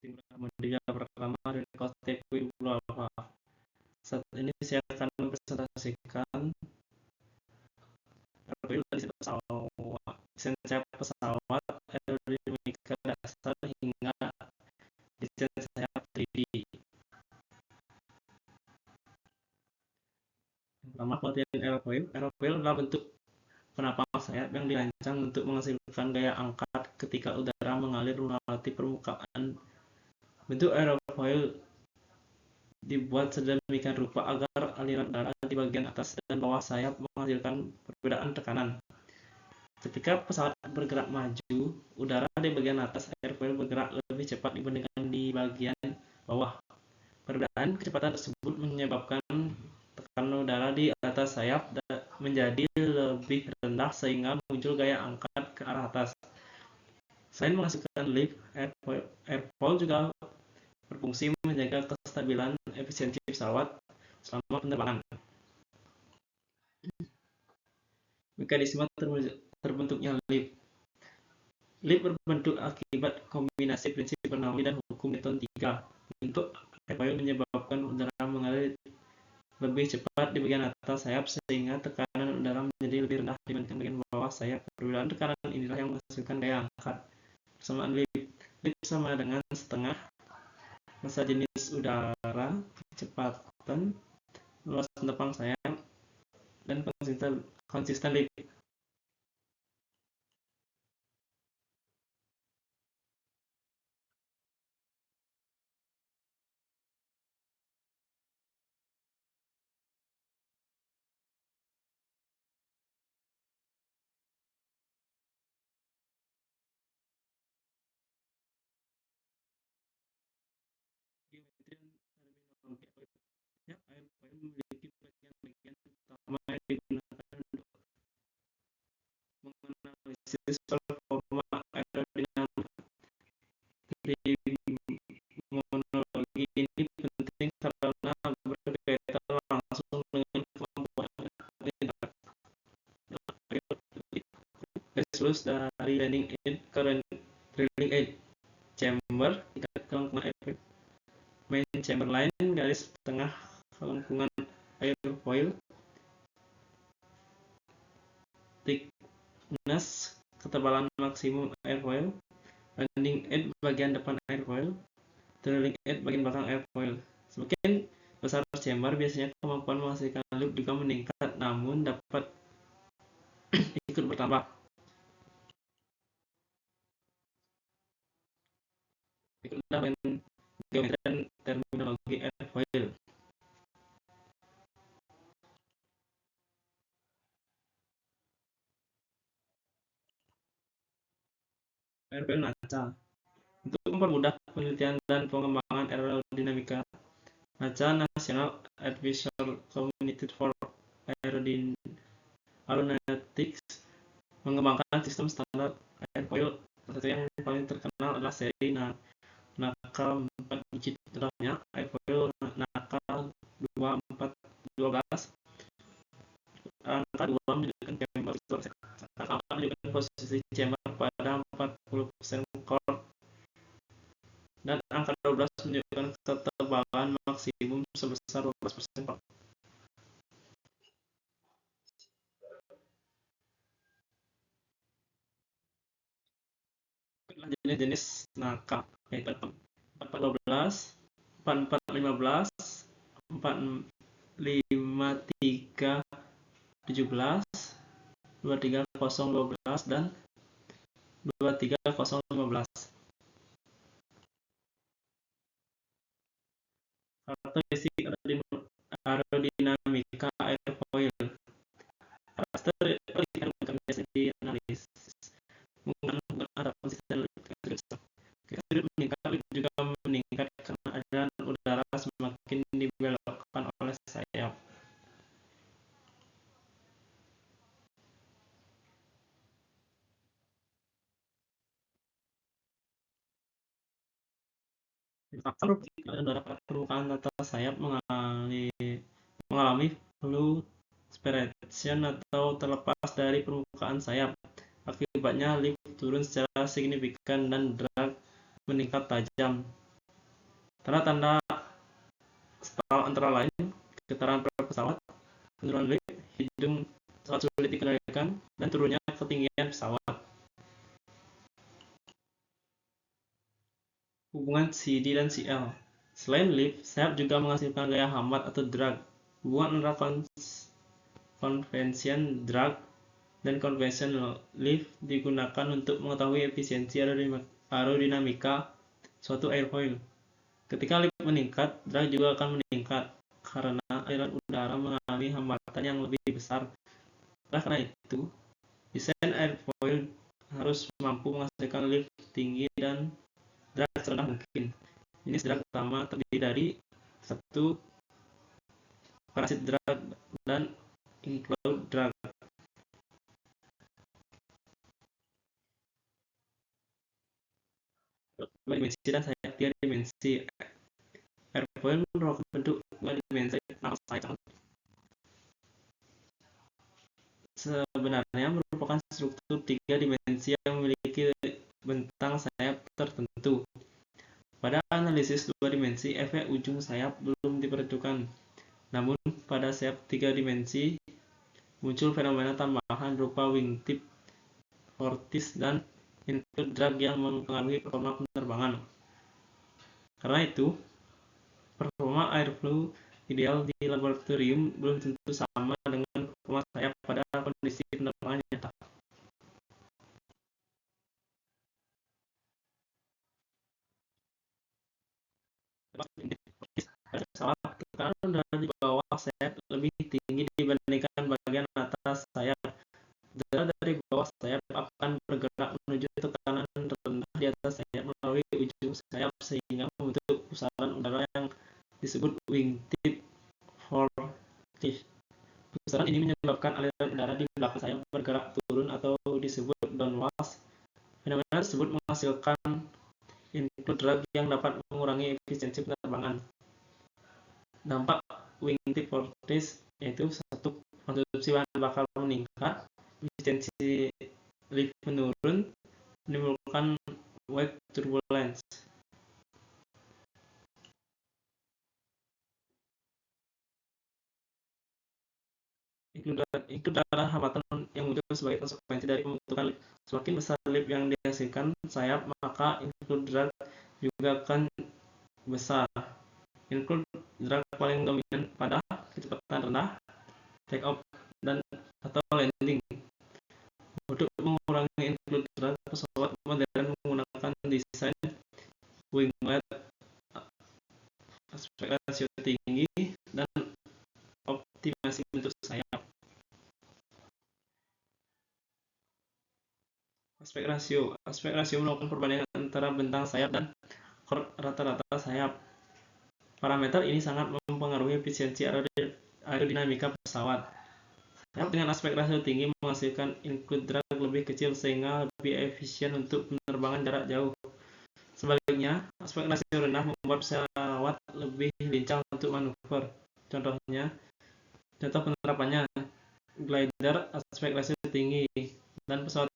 Media pertama dari KTP Ulama. Saat ini saya akan mempresentasikan pesawat, desain sayap pesawat aerodinamika dasar hingga desain sayap 3D. Yang pertama, pelatihan aerofoil. Aerofoil adalah bentuk penapang sayap yang dirancang untuk menghasilkan gaya angkat ketika udara mengalir melewati permukaan. Bentuk aerofoil dibuat sedemikian rupa agar aliran udara di bagian atas dan bawah sayap menghasilkan perbedaan tekanan. Ketika pesawat bergerak maju, udara di bagian atas airfoil bergerak lebih cepat dibandingkan di bagian bawah. Perbedaan kecepatan tersebut menyebabkan tekanan udara di atas sayap menjadi lebih rendah sehingga muncul gaya angkat ke arah atas. Selain menghasilkan lift, airfoil juga berfungsi menjaga kestabilan efisiensi pesawat selama penerbangan. Mekanisme terbentuknya lift. Lift berbentuk akibat kombinasi prinsip Bernoulli dan hukum Newton 3. Bentuk airfoil menyebabkan udara mengalir lebih cepat di bagian atas sayap sehingga tekanan udara menjadi lebih rendah dibandingkan bagian bawah sayap. Perbedaan tekanan inilah yang menghasilkan gaya angkat. Persamaan lift. Lift sama dengan setengah massa jenis udara, kecepatan, luas tepang sayap, dan konsisten lift. Ya, airfoil memiliki bagian-bagian utama yang digunakan untuk menganalisis performa aerodinamika. Terminologi ini penting karena berkaitan langsung dengan kemampuan aerodinamika. Garis lurus dari landing edge ke trailing edge chamber, tingkat kelengkungan airfoil. Main chamber line, garis tengah kelengkungan airfoil. Thickness, ketebalan maksimum airfoil. Landing edge bagian depan airfoil. Trailing edge bagian belakang airfoil. Semakin besar chamber, biasanya kemampuan menghasilkan lift juga meningkat, namun dapat ikut bertambah. Berikutlah geometri dan terminologi airfoil. Airfoil NACA. Untuk mempermudah penelitian dan pengembangan aerodinamika, NACA National Advisory Committee for Aeronautics mengembangkan sistem standar airfoil. Salah satu yang paling terkenal adalah seri NACA 4 digit. Contohnya airfoil NACA 2412. Angka 2 menunjukkan chamber angka 4 menunjukkan posisi chamber pada 40% chord, dan angka 12 menunjukkan ketebalan maksimum sebesar 12% chord. Jenis-jenis NACA yaitu 4412, 4415, 45317, 23012, dan 23015. Karakteristik aerodinamika airfoil. Karakteristik aerodinamika biasa dianalisis menggunakan ada konsisten sulit meningkat juga meningkat karena aliran udara semakin dibelokkan oleh sayap. Faktor udara pada permukaan atas sayap mengalami fluctuation atau terlepas dari permukaan sayap. Akibatnya lift turun secara signifikan dan drag meningkat tajam. Tanda-tanda stall antara lain getaran pesawat, penurunan lift, hidung pesawat sulit dikendalikan, dan turunnya ketinggian pesawat. Hubungan CD dan CL. Selain lift, sayap juga menghasilkan gaya hambat atau drag. Hubungan antara convention drag dan conventional lift digunakan untuk mengetahui efisiensi aerodinamika suatu airfoil. Ketika lift meningkat, drag juga akan meningkat karena aliran udara mengalami hambatan yang lebih besar. Karena itu, desain airfoil harus mampu menghasilkan lift tinggi dan drag serendah mungkin. Jenis drag utama terdiri dari satu parasit drag dan include drag. Dua dimensi dan sayap 3 dimensi. Airfoil merupakan bentuk 2 dimensi nama sayap sebenarnya merupakan struktur 3 dimensi yang memiliki bentang sayap tertentu. Pada analisis 2 dimensi, efek ujung sayap belum diperhitungkan. Namun, pada sayap 3 dimensi, muncul fenomena tambahan berupa wingtip vortice dan include drag yang mempengaruhi performa penerbangan. Karena itu, performa airflow ideal di laboratorium belum tentu sama dengan performa sayap pada kondisi penerbangan nyata. Pada pesawat, tekanan udara di bawah sayap lebih tinggi dibandingkan bagian atas sayap. Udara dari bawah sayap akan bergerak menuju tekanan rendah di atas sayap melalui ujung sayap sehingga membentuk pusaran udara yang disebut wingtip vortice. Pusaran ini menyebabkan aliran udara di belakang sayap bergerak turun atau disebut downwash. Fenomena tersebut menghasilkan include drag yang dapat mengurangi efisiensi penerbangan. Dampak wingtip vortice yaitu satu, konsumsi bahan bakar meningkat, efisiensi lift menurun, menimbulkan wake turbulence. Itu adalah hambatan yang muncul sebagai konsekuensi dari pembentukan lift. Semakin besar lift yang dihasilkan sayap, maka include drag juga akan besar. Include drag paling dominan pada kecepatan rendah, take off dan atau landing. Untuk mengurangi include drag, pesawat modern menggunakan desain winglet aspek rasio tinggi dan optimasi bentuk sayap. Aspek rasio melakukan perbandingan antara bentang sayap dan chord rata-rata sayap. Parameter ini sangat mempengaruhi efisiensi aerodinamika pesawat. Sayap dengan aspek rasio tinggi menghasilkan include drag lebih kecil sehingga lebih efisien untuk penerbangan jarak jauh. Sebaliknya, aspek rasio rendah membuat pesawat lebih lincah untuk manuver. Contoh penerapannya, glider aspek rasio tinggi dan pesawat